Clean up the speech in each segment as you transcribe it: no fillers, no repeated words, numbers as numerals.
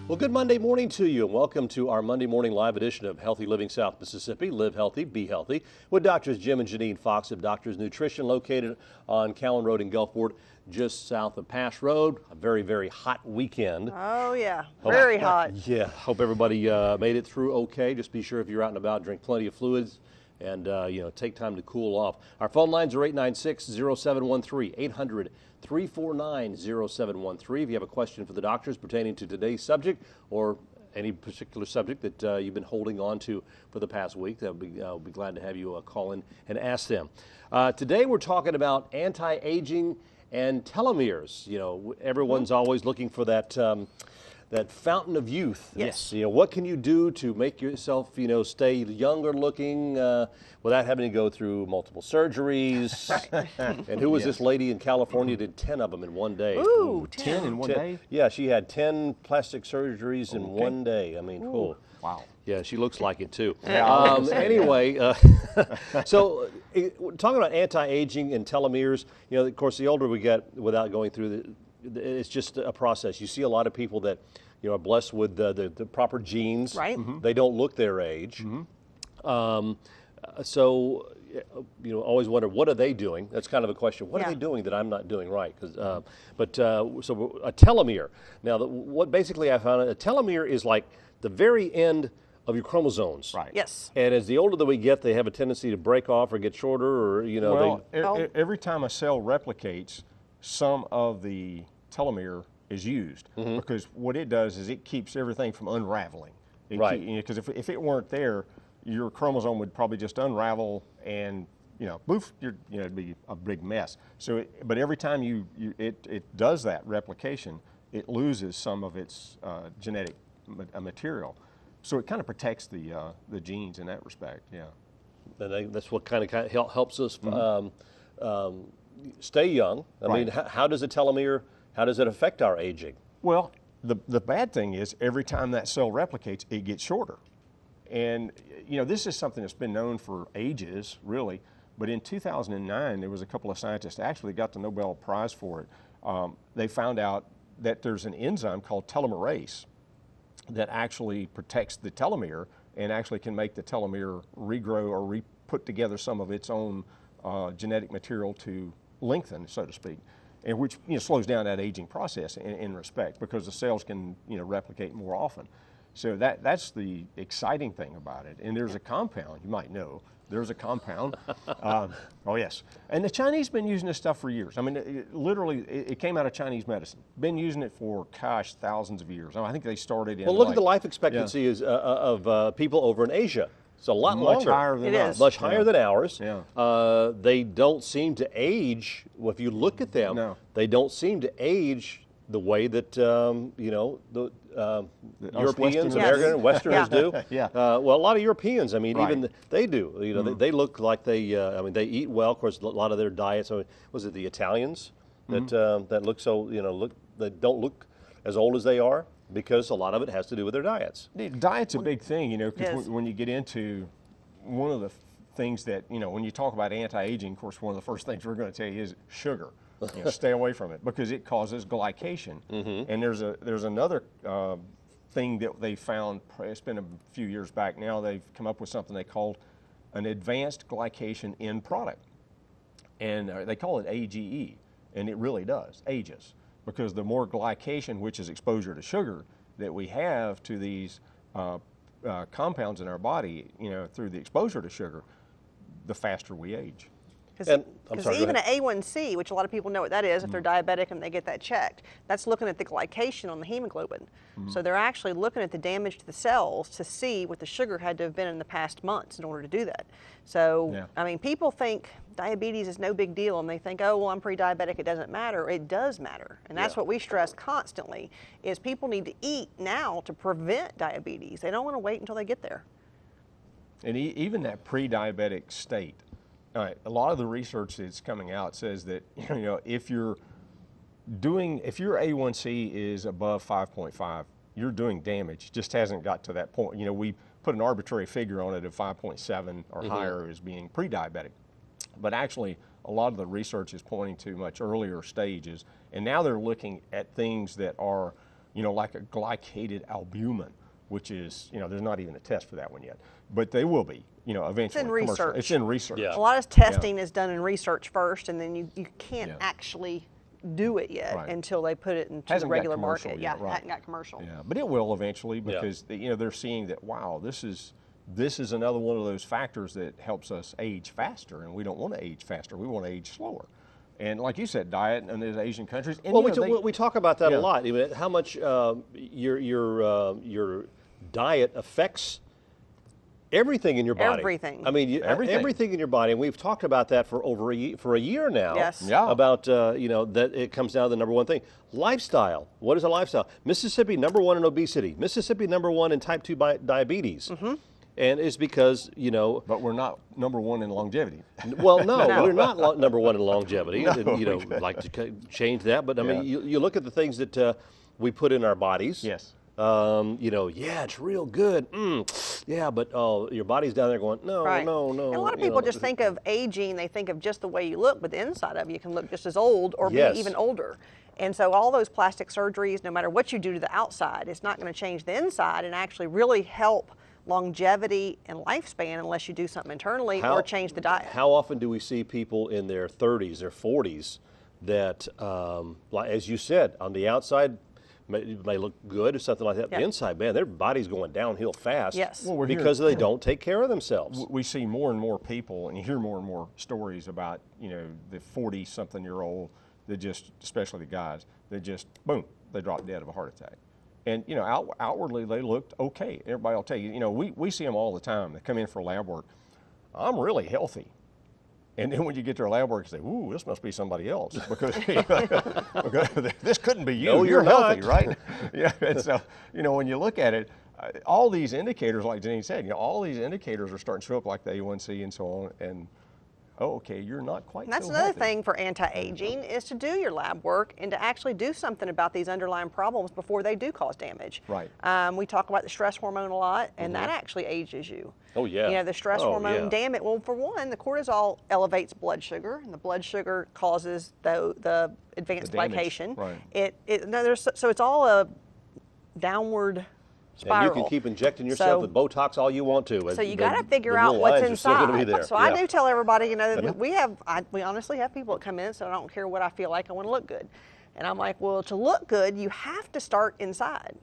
Well, good Monday morning to you, and welcome to our Monday morning live edition of Healthy Living South Mississippi. Live healthy, be healthy, with Doctors Jim and Janine Fox of Doctors Nutrition, located on Callan Road in Gulfport, just south of Pass Road. A very, very hot weekend. Oh yeah, very hot. Yeah, hope everybody made it through okay. Just be sure if you're out and about, drink plenty of fluids, and take time to cool off. Our phone lines are 896-0713, 800-349-0713. If you have a question for the doctors pertaining to today's subject or any particular subject that you've been holding on to for the past week, I'll be glad to have you call in and ask them. Today we're talking about anti-aging and telomeres. You know, everyone's always looking for that that fountain of youth. Yes. You know, what can you do to make yourself, stay younger looking without having to go through multiple surgeries? And who was this lady in California did 10 of them in one day? Ooh, 10 in one day? Yeah, she had 10 plastic surgeries in one day. I mean, cool. Wow. Yeah, she looks like it too. Yeah, anyway, so talking about anti-aging and telomeres, of course, the older we get, without going through it's just a process. You see a lot of people that are blessed with the proper genes. Right. Mm-hmm. They don't look their age. Mm-hmm. Always wonder, what are they doing? That's kind of a question. What are they doing that I'm not doing right? So a telomere. Now, what basically I found, a telomere is like the very end of your chromosomes. Right. Yes. And as the older that we get, they have a tendency to break off or get shorter, or every time a cell replicates, some of the telomere is used, because what it does is it keeps everything from unraveling. Because if it weren't there, your chromosome would probably just unravel and poof, it'd be a big mess. So, but every time it does that replication, it loses some of its genetic material. So it kind of protects the genes in that respect. Yeah. And that's what kind of helps us stay young. I mean, how does a telomere? How does it affect our aging? Well, the bad thing is every time that cell replicates, it gets shorter. And this is something that's been known for ages, really. But in 2009, there was a couple of scientists actually got the Nobel Prize for it. They found out that there's an enzyme called telomerase that actually protects the telomere and actually can make the telomere regrow or put together some of its own genetic material to lengthen, so to speak, and which slows down that aging process in respect, because the cells can replicate more often. So that's the exciting thing about it. And there's a compound, you might know, there's a compound. Oh yes, and the Chinese been using this stuff for years. I mean, it came out of Chinese medicine. Been using it for thousands of years. I think they started in. Well, look at the life expectancy of people over in Asia. It's a lot longer. Much higher than ours. Much higher than ours. Yeah. They don't seem to age. Well, if you look at them, they don't seem to age the way that the Europeans, Americans, and Westerners do. Well, a lot of Europeans, I mean, even they do. They look like they. They eat well. Of course, a lot of their diets. Was it the Italians that look so? That don't look as old as they are? Because a lot of it has to do with their diets. Diet's a big thing, because when you get into one of the things that, when you talk about anti-aging, of course, one of the first things we're going to tell you is sugar. Stay away from it, because it causes glycation. And there's another thing that they found, it's been a few years back now, they've come up with something they called an advanced glycation end product. And they call it AGE, and it really does, ages. Because the more glycation, which is exposure to sugar, that we have to these compounds in our body, through the exposure to sugar, the faster we age. Because even an A1C, which a lot of people know what that is if they're diabetic and they get that checked, that's looking at the glycation on the hemoglobin. So they're actually looking at the damage to the cells to see what the sugar had to have been in the past months in order to do that. So, I mean, people think diabetes is no big deal, and they think, oh, well, I'm pre-diabetic, it doesn't matter. It does matter, and that's what we stress constantly, is people need to eat now to prevent diabetes. They don't want to wait until they get there. And even that pre-diabetic state, a lot of the research that's coming out says that if your A1C is above 5.5, you're doing damage. Just hasn't got to that point. We put an arbitrary figure on it of 5.7 or higher as being pre-diabetic, but actually a lot of the research is pointing to much earlier stages, and now they're looking at things that are like a glycated albumin, which is, there's not even a test for that one yet, but they will be, eventually. It's in research. It's in research. Yeah. A lot of testing is done in research first, and then you can't actually do it yet until they put it into the regular market. Yet, right. Hasn't got commercial. Yeah, but it will eventually because they're seeing that, wow, this is another one of those factors that helps us age faster, and we don't want to age faster. We want to age slower. And like you said, diet in these Asian countries. And, well, we talk about that a lot. I mean, how much your diet affects everything in your body. Everything. I mean, everything in your body, and we've talked about that for a year now. Yes. Yeah. About that it comes down to the number one thing: lifestyle. What is a lifestyle? Mississippi #1 in obesity. Mississippi #1 in type 2 diabetes. Mm-hmm. And it's because, But we're not #1 in longevity. Well, no, we're not #1 in longevity. And, like to change that. But I mean, you look at the things that we put in our bodies. Yes. It's real good. Yeah, but your body's down there going, no. And a lot of people just think of aging, they think of just the way you look, but the inside of you can look just as old or be even older. And so all those plastic surgeries, no matter what you do to the outside, it's not going to change the inside and actually really help longevity and lifespan unless you do something internally or change the diet. How often do we see people in their 30s, their 40s that, like, as you said, on the outside may look good or something like that. The inside, man, their body's going downhill fast because they don't take care of themselves. We see more and more people, and you hear more and more stories about, the 40-something-year-old that just, especially the guys, that just, boom, they drop dead of a heart attack. And, outwardly they looked okay. Everybody will tell you, we see them all the time. They come in for lab work. I'm really healthy. And then when you get to our lab work, you say, ooh, this must be somebody else because this couldn't be you. No, you're healthy, not. right? Yeah. And so, when you look at it, all these indicators, like Janine said, all these indicators are starting to show up like the A1C and so on. And okay, you're not quite and that's so another healthy. thing for anti-aging is to do your lab work and to actually do something about these underlying problems before they do cause damage. Right. We talk about the stress hormone a lot, and that actually ages you. Oh, yeah. The stress hormone, damn it. Well, for one, the cortisol elevates blood sugar, and the blood sugar causes the advanced glycation. Right. So it's all a downward spiral. And you can keep injecting yourself with Botox all you want to. So you got to figure out what's inside. So I do tell everybody, that we honestly have people that come in, so I don't care what I feel like, I want to look good. And I'm like, well, to look good, you have to start inside.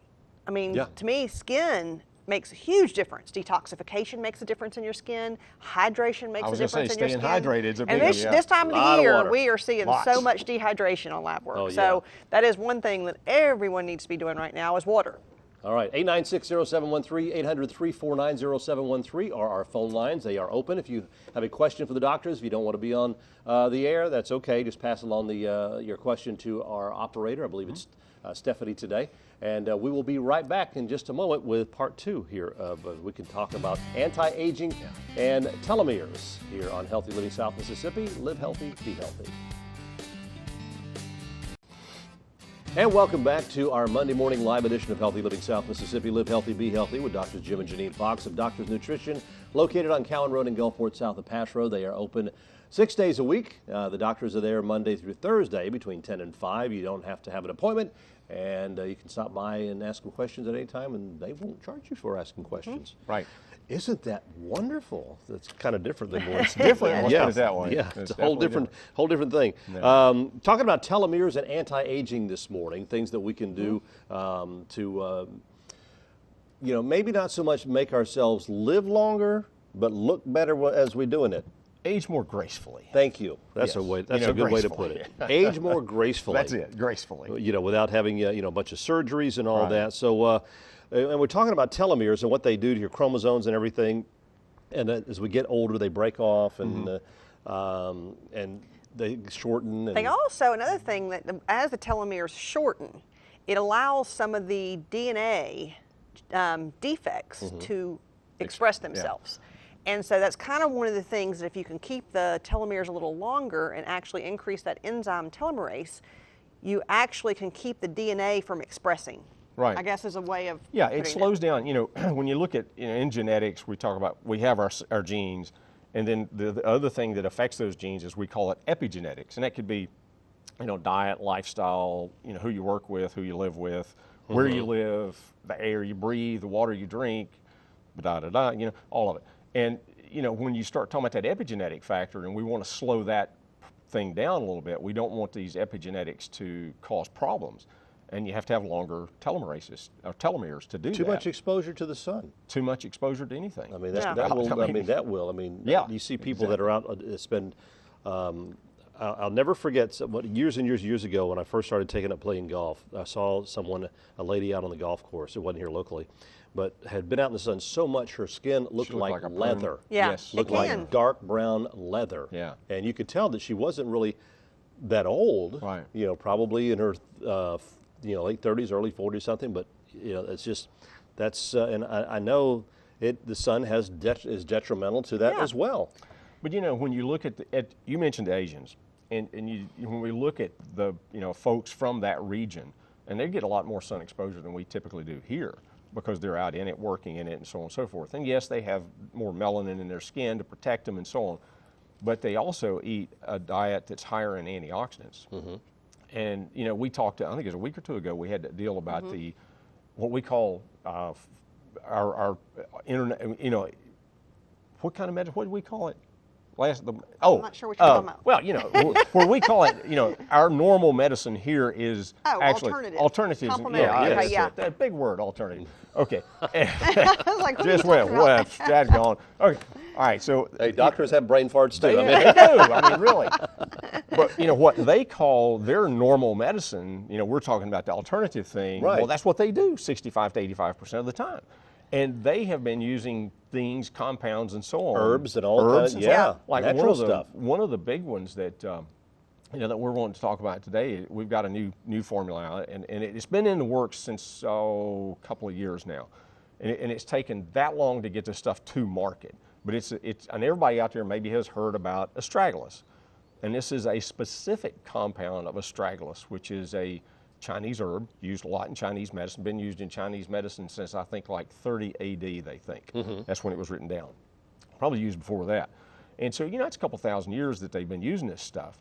I mean, to me, skin makes a huge difference. Detoxification makes a difference in your skin. Hydration makes a difference in your skin. Staying hydrated is a big And this time of the year, we are seeing so much dehydration on lab work. So that is one thing that everyone needs to be doing right now is water. All right, 896-0713, 800-349-0713 are our phone lines. They are open. If you have a question for the doctors, if you don't want to be on the air, that's okay. Just pass along your question to our operator. I believe it's Stephanie today. And we will be right back in just a moment with part 2 here. We can talk about anti-aging and telomeres here on Healthy Living South Mississippi. Live healthy, be healthy. And welcome back to our Monday morning live edition of Healthy Living South Mississippi. Live healthy, be healthy with Drs. Jim and Janine Fox of Doctors Nutrition, located on Cowan Road in Gulfport, south of Pass Road. They are open 6 days a week. The doctors are there Monday through Thursday between 10 and 5. You don't have to have an appointment, and you can stop by and ask them questions at any time, and they won't charge you for asking questions. Right. Isn't that wonderful? That's kind of different than what it's different. Let's put it that way. Yeah, it's a whole different thing. Yeah. Talking about telomeres and anti-aging this morning, things that we can do to, maybe not so much make ourselves live longer, but look better as we're doing it. Age more gracefully. Thank you. That's a way. That's a good way to put it. Age more gracefully. That's it. Gracefully. Without having a bunch of surgeries and all that. So. And we're talking about telomeres and what they do to your chromosomes and everything. And as we get older, they break off and they shorten. And they also, another thing, that as the telomeres shorten, it allows some of the DNA defects to express themselves. And so that's kind of one of the things that if you can keep the telomeres a little longer and actually increase that enzyme telomerase, you actually can keep the DNA from expressing. Right. I guess is a way of it slows down. When you look at in genetics, we talk about we have our genes, and then the other thing that affects those genes is we call it epigenetics, and that could be, diet, lifestyle, who you work with, who you live with, where you live, the air you breathe, the water you drink, you know, all of it. And, you know, when you start talking about that epigenetic factor, and we want to slow that thing down a little bit, we don't want these epigenetics to cause problems. And you have to have longer telomeres to do that. Too much exposure to the sun. Too much exposure to anything. I mean, that will. I mean, yeah, you see people that are out, spend, I'll never forget, years and years ago when I first started taking up playing golf, I saw a lady out on the golf course, it wasn't here locally, but had been out in the sun so much her skin looked like leather. Yeah, yes. Looked like dark brown leather. Yeah. And you could tell that she wasn't really that old. Right. You know, probably in her late 30s, early 40s, something. But you know, it's just and I know the sun is detrimental to that as well. But you know, when you look at you mentioned the Asians, and when we look at the folks from that region, and they get a lot more sun exposure than we typically do here, because they're out in it, working in it, and so on and so forth. And yes, they have more melanin in their skin to protect them and so on, but they also eat a diet that's higher in antioxidants. And you know, we talked, I think it was a week or two ago, we had that deal about what we call our internet, you know, what kind of medicine, what do we call it? I'm not sure what you're talking about. Well, you know, where we call it, you know, our normal medicine here is actually alternatives. Complementary. That big word, alternative. Okay. I was like, Just went left. That's gone. Okay. All right. So hey, doctors have brain farts too. They do. I mean, really. But you know what they call their normal medicine. You know, we're talking about the alternative thing. Right. Well, that's what they do 65 to 85% of the time. And they have been using things, compounds, and so on. Herbs and all kinds. Yeah. Like natural stuff. One of the big ones that you know that we're wanting to talk about today. We've got a new formula out, and it's been in the works since a couple of years now, and it's taken that long to get this stuff to market. But it's and everybody out there maybe has heard about astragalus, and this is a specific compound of astragalus, which is a Chinese herb, used a lot in Chinese medicine, been used in Chinese medicine since I think like 30 AD, they think. That's when it was written down. Probably used before that. And so, you know, it's a couple thousand years that they've been using this stuff.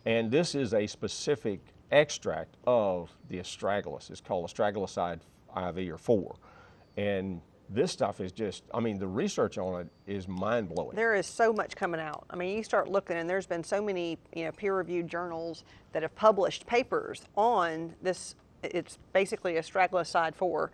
And this is a specific extract of the astragalus. It's called astragaloside IV or 4. And this stuff is just, I mean, the research on it is mind-blowing. There is so much coming out. I mean, you start looking, and there's been so many, you know, peer-reviewed journals that have published papers on this. It's basically astragaloside 4,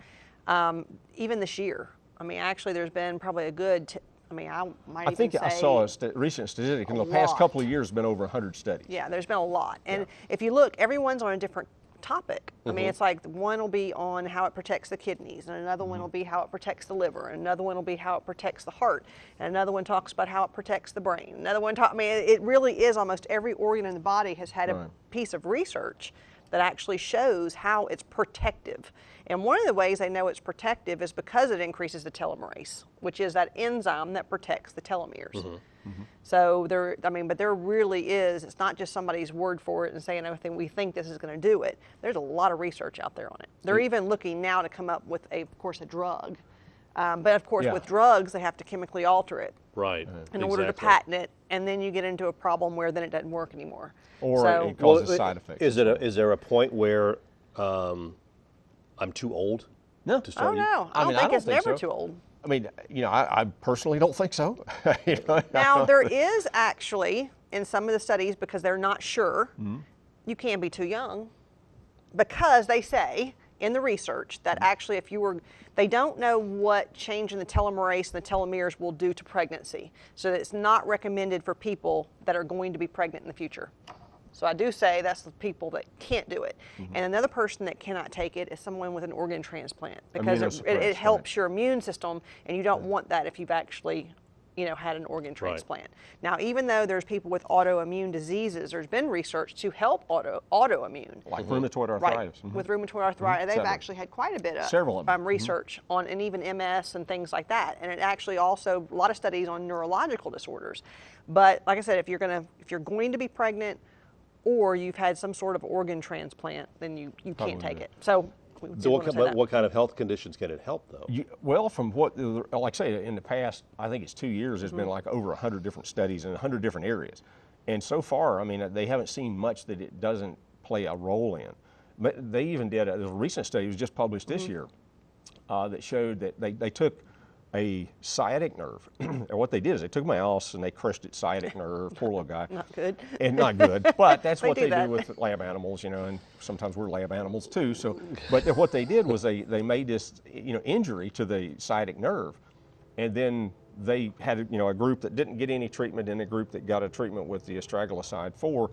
even this year. I mean, actually, there's been probably a good, I think I saw a recent statistic. In the past couple of years, there's been over 100 studies. Yeah, there's been a lot. And if you look, everyone's on a different topic. I mean, it's like one will be on how it protects the kidneys, and another one will be how it protects the liver, and another one will be how it protects the heart, and another one talks about how it protects the brain. Another one I mean, it really is almost every organ in the body has had a piece of research that actually shows how it's protective. And one of the ways they know it's protective is because it increases the telomerase, which is that enzyme that protects the telomeres. So but there really is, it's not just somebody's word for it and saying everything we think this is going to do it. There's a lot of research out there on it. They're even looking now to come up with of course a drug. But of course with drugs they have to chemically alter it. Right. In order to patent it, and then you get into a problem where then it doesn't work anymore. Or it causes side effects. Is there a point where I'm too old to start? Oh no, I don't think it's never too old. I mean, you know, I personally don't think so. Now, there is actually, in some of the studies, because they're not sure, you can be too young, because they say in the research that actually they don't know what change in the telomerase and the telomeres will do to pregnancy. So it's not recommended for people that are going to be pregnant in the future. So I do say that's the people that can't do it. And another person that cannot take it is someone with an organ transplant, because it helps your immune system, and you don't want that if you've actually, you know, had an organ transplant. Now, even though there's people with autoimmune diseases, there's been research to help autoimmune. Like rheumatoid arthritis. With rheumatoid arthritis, they've actually had quite a bit of research on, and even MS and things like that. And it actually also, a lot of studies on neurological disorders. But like I said, if you're going to be pregnant, or you've had some sort of organ transplant, then you can't take it. So what kind of health conditions can it help, though? Well, from what, like I say, in the past, I think it's 2 years, there's been like over 100 different studies in 100 different areas. And so far, I mean, they haven't seen much that it doesn't play a role in. But they even did a recent study, it was just published this year, that showed that they took a sciatic nerve. And what they did is they took a mouse and they crushed its sciatic nerve, poor little guy. Not good. And not good, but that's what they that. do with lab animals, you know, and sometimes we're lab animals too. So, but what they did was they made this, you know, injury to the sciatic nerve, and then they had, you know, a group that didn't get any treatment and a group that got a treatment with the astragaloside 4.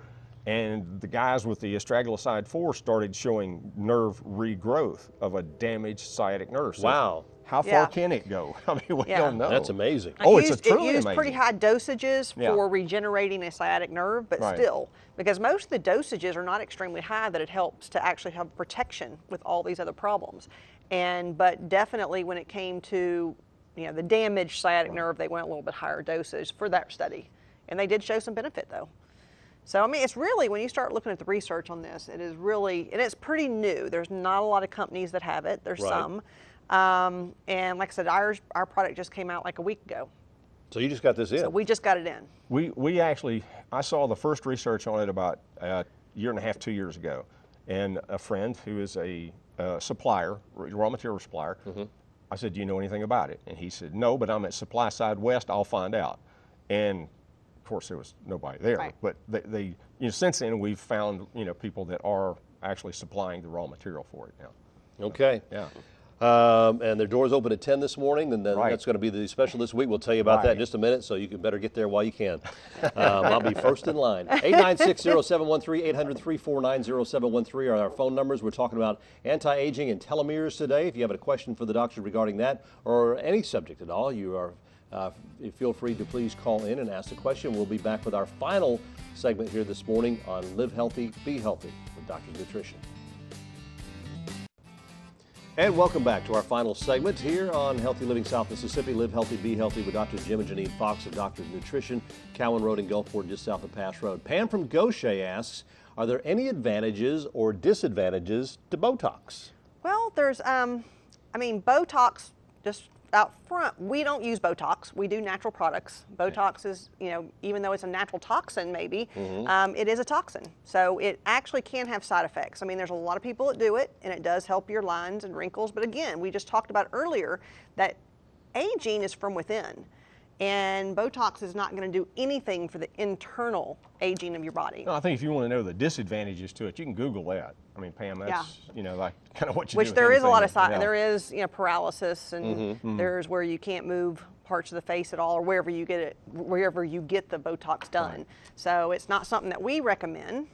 And the guys with the astragaloside 4 started showing nerve regrowth of a damaged sciatic nerve. So Wow. how far can it go? I mean, we don't know. That's amazing. Oh, It truly used amazing. pretty high dosages for regenerating a sciatic nerve, but still, because most of the dosages are not extremely high, that it helps to actually have protection with all these other problems. But definitely when it came to, you know, the damaged sciatic nerve, they went a little bit higher dosage for that study, and they did show some benefit though. So, I mean, it's really, when you start looking at the research on this, it is really, and it's pretty new. There's not a lot of companies that have it. There's some. And like I said, our product just came out like a week ago. So you just got this in. So we just got it in. We actually, I saw the first research on it about a year and a half, 2 years ago. And a friend who is a supplier, raw material supplier, I said, do you know anything about it? And he said, no, but I'm at Supply Side West, I'll find out. And of course, there was nobody there, but they, you know, since then we've found, you know, people that are actually supplying the raw material for it now. Okay. Yeah. And their doors open at 10 this morning, and then that's going to be the special this week. We'll tell you about that in just a minute, so you can better get there while you can. I'll be first in line. 896-0713, 800-349-0713 are our phone numbers. We're talking about anti-aging and telomeres today. If you have a question for the doctor regarding that or any subject at all, you are feel free to please call in and ask the question. We'll be back with our final segment here this morning on Live Healthy, Be Healthy with Doctor's Nutrition. And welcome back to our final segment here on Healthy Living South Mississippi. Live Healthy, Be Healthy with Dr. Jim and Janine Fox of Doctor's Nutrition, Cowan Road in Gulfport, just south of Pass Road. Pam from Gaucher asks, are there any advantages or disadvantages to Botox? Well, there's, I mean, Botox, just out front, we don't use Botox. We do natural products. Botox is, you know, even though it's a natural toxin maybe, it is a toxin. So it actually can have side effects. I mean, there's a lot of people that do it, and it does help your lines and wrinkles. But again, we just talked about earlier that aging is from within. And Botox is not going to do anything for the internal aging of your body. No, I think if you want to know the disadvantages to it, you can Google that. I mean, Pam, that's you know, like kind of what you do. Which there is a lot of side. There is, you know, paralysis, and there's where you can't move parts of the face at all, or wherever you get it, wherever you get the Botox done. So it's not something that we recommend.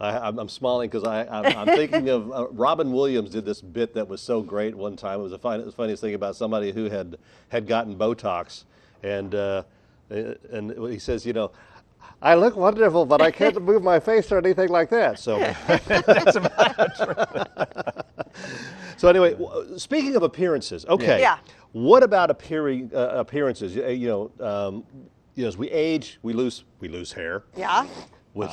I'm smiling because I'm thinking of Robin Williams did this bit that was so great one time. It was the funniest thing about somebody who had gotten Botox, and he says, you know, I look wonderful, but I can't move my face or anything like that. So that's about it. So anyway, speaking of appearances, okay. Yeah. What about appearances? You know, as we age, we lose hair. Yeah. Which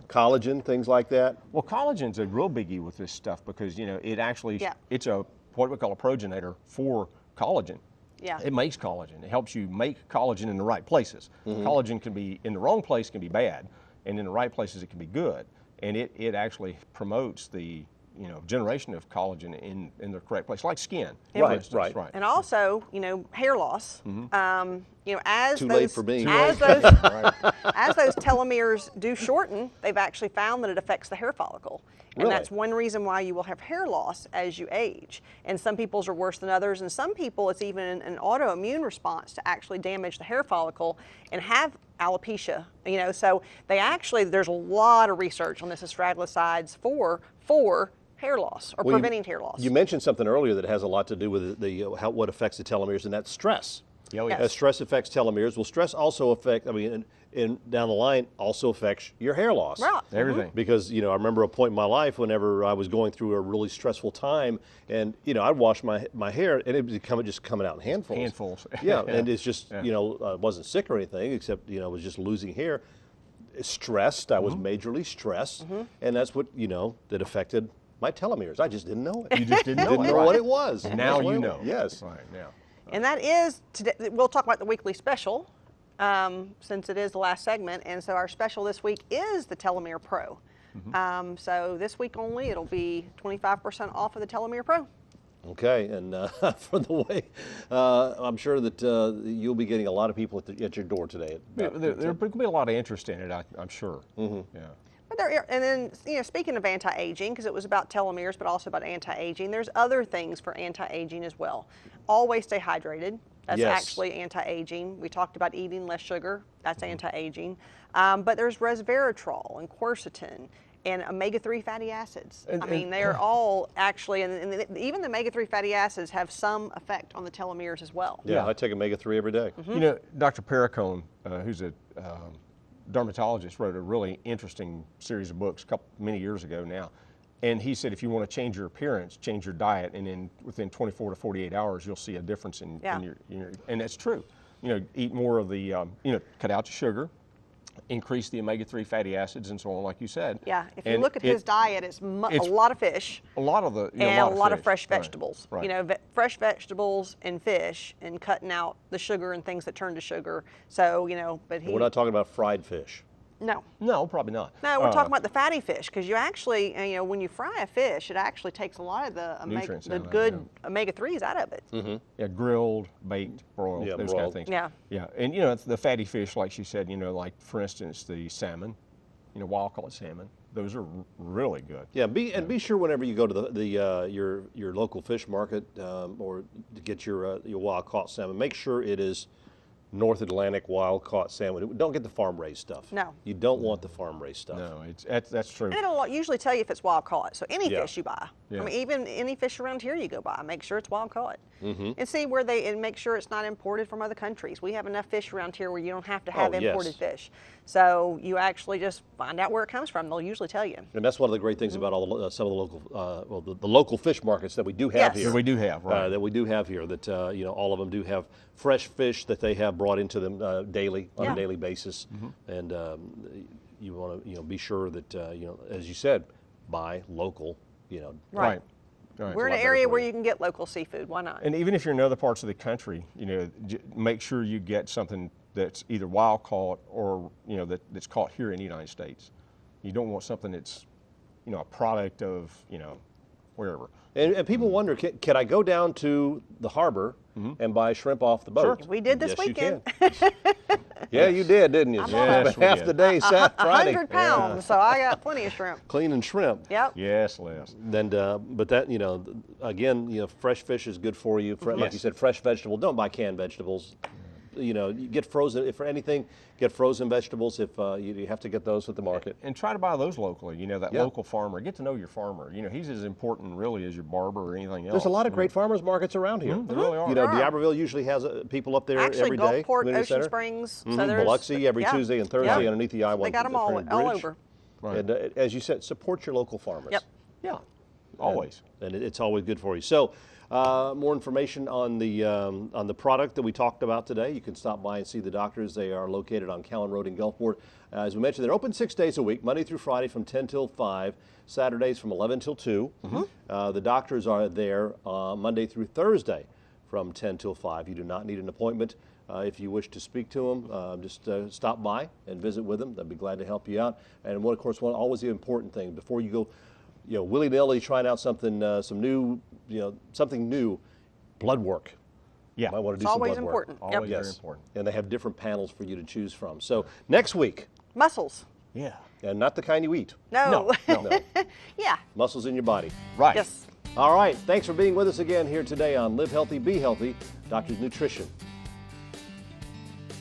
collagen, things like that. Well, collagen's a real biggie with this stuff because, you know, it actually, it's what we call a progenitor for collagen. Yeah. It makes collagen. It helps you make collagen in the right places. Collagen can be in the wrong place, can be bad, and in the right places it can be good. And it actually promotes the, you know, generation of collagen in the correct place, like skin. Right. And also, you know, hair loss. You know, as Too those late for me. as those telomeres do shorten, they've actually found that it affects the hair follicle. And Really? that's one reason why you will have hair loss as you age. And some people's are worse than others, and some people it's even an autoimmune response to actually damage the hair follicle and have alopecia. You know, so they actually, there's a lot of research on this astragalosides for hair loss or preventing hair loss. You mentioned something earlier that has a lot to do with what affects the telomeres, and that's stress. Oh, yes. As stress affects telomeres, well, stress also affects, I mean, and down the line also affects your hair loss. Right. Everything. Because, you know, I remember a point in my life whenever I was going through a really stressful time, and, you know, I'd wash my hair, and it was just coming out in handfuls. Handfuls. Yeah, and it's just, you know, I wasn't sick or anything, except, you know, I was just losing hair. Stressed, I was majorly stressed, and that's what, you know, that affected my telomeres. I just didn't know it. You just didn't know, what it was. Now you know. Yes. Right, now. And that is, today, we'll talk about the weekly special since it is the last segment. And so our special this week is the Telomere Pro. So this week only, it'll be 25% off of the Telomere Pro. Okay, and for the way, I'm sure that you'll be getting a lot of people at your door today. There'll be a lot of interest in it, I'm sure. Yeah. But and then, you know, speaking of anti-aging, because it was about telomeres, but also about anti-aging, there's other things for anti-aging as well. Always stay hydrated. That's actually anti-aging. We talked about eating less sugar. That's anti-aging. But there's resveratrol and quercetin and omega-3 fatty acids. I mean, they're all actually, and even the omega-3 fatty acids have some effect on the telomeres as well. Yeah, I take omega-3 every day. You know, Dr. Perricone, who's a dermatologist, wrote a really interesting series of books many years ago now. And he said if you want to change your appearance, change your diet, and then within 24 to 48 hours, you'll see a difference in your, and that's true. You know, eat more of the, you know, cut out the sugar, increase the omega-3 fatty acids and so on, like you said. Yeah, if you look at his diet, it's a lot of fish. A lot of the, and a lot of fresh vegetables. Right. You know, fresh vegetables and fish, and cutting out the sugar and things that turn to sugar. So, you know, but We're not talking about fried fish. No, probably not. No, we're talking about the fatty fish, because you actually, you know, when you fry a fish, it actually takes a lot of the good omega-3s out of it. Yeah, grilled, baked, broiled, those kind of things. Yeah. Yeah, and you know, it's the fatty fish, like she said, you know, like for instance, the salmon, you know, wild-caught salmon. Those are really good. Yeah, be sure whenever you go to your local fish market or to get your wild-caught salmon, make sure it is North Atlantic wild-caught salmon. Don't get the farm-raised stuff. No. You don't want the farm-raised stuff. No, that's true. And it'll usually tell you if it's wild-caught. So any fish you buy, Yeah. I mean, even any fish around here you go buy, make sure it's wild-caught. And see where and make sure it's not imported from other countries. We have enough fish around here where you don't have to have imported fish. So you actually just find out where it comes from. They'll usually tell you. And that's one of the great things about all some of the local, the local fish markets that we do have here. That we do have, right? That we do have here. That you know, all of them do have fresh fish that they have brought into them daily on a daily basis, and you want to be sure that you know, as you said, buy local. You know, Right. We're in an area where you can get local seafood. Why not? And even if you're in other parts of the country, you know, make sure you get something that's either wild caught or, you know, that's caught here in the United States. You don't want something that's, you know, a product of, you know, wherever. And people wonder, can I go down to the harbor and buy shrimp off the boat? Sure. We did this weekend. You can. Yeah, you did, didn't you? Yes, half the day, Friday. 100 pounds, so I got plenty of shrimp. Cleaning shrimp. Yep. Yes, Les. Then, but that, you know, again, you know, fresh fish is good for you. Like you said, fresh vegetable. Don't buy canned vegetables. You know, you get frozen. If for anything, get frozen vegetables. If you have to get those at the market. And try to buy those locally. You know, that local farmer. Get to know your farmer. You know, he's as important really as your barber or anything else. There's a lot of great farmers markets around here. There really are. You know, D'Iberville usually has people up there every day. Gulfport, Ocean Springs. So there's Biloxi every Tuesday and Thursday underneath the I-1. They got them all over. Right. And as you said, support your local farmers. Yep. Yeah, always. And it's always good for you. So more information on the product that we talked about today, you can stop by and see the doctors. They are located on Callan Road in Gulfport. As we mentioned, they're open 6 days a week, Monday through Friday from 10 till 5, Saturdays from 11 till 2. The doctors are there Monday through Thursday from 10 till 5. You do not need an appointment. If you wish to speak to them, just stop by and visit with them. They'll be glad to help you out. And of course, always the important thing, before you go, you know, willy-nilly trying out something, something new, blood work. Yeah. Might want to do It's some always blood important. work. Always Yep. very important. And they have different panels for you to choose from. So next week, Mussels. Yeah. and not the kind you eat, No. no, Yeah. muscles in your body. Right. Yes. All right, thanks for being with us again here today on Live Healthy, Be Healthy, Doctor's Nutrition.